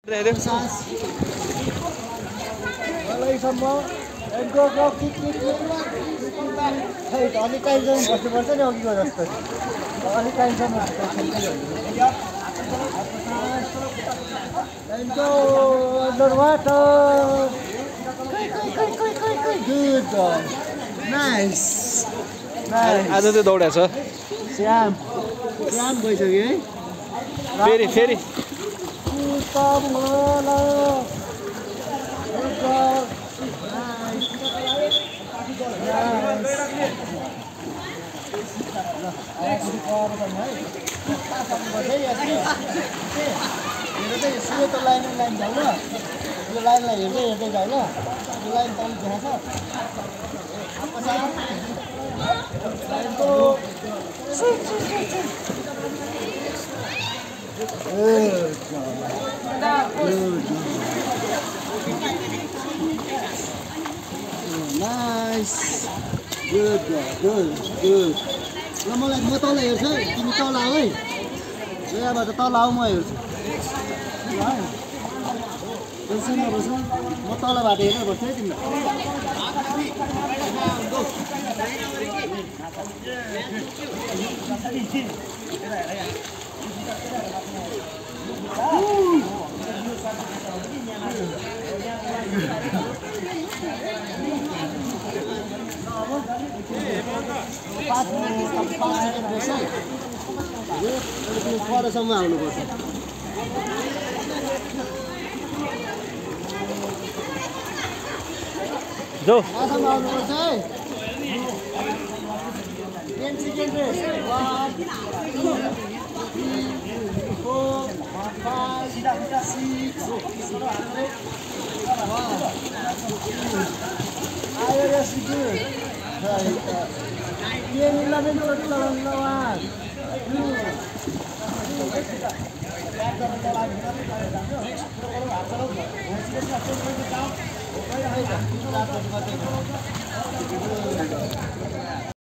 अलिक टाइमसम्म बस्नुपर्छ नि अघिको जस्तो अलिक टाइमसम्म underwater. Good boy. Nice. आज चाहिँ दौडेको छ श्याम भइसक्यो है फेरि सेतो लाइन जाऊ ल यो लाइनलाई हेर्दै जाऊ ल यो लाइन तल देखाएको नाइस गुड ल मलाई म तल हेर्छु है तिमी तल आऊ है यहाँबाट तल आऊ म हेर्छु टेन्सन नबस्नु म तलबाट हेरेर बस्छु है तिमीलाई परसम्म आउनुपर्छ जाऊ आसम्म आउनुपर्छ है 10 सेकेन्ड रेस 1 2 3 4 5 6 आयो यस गुड ये 11 टोटल नवाज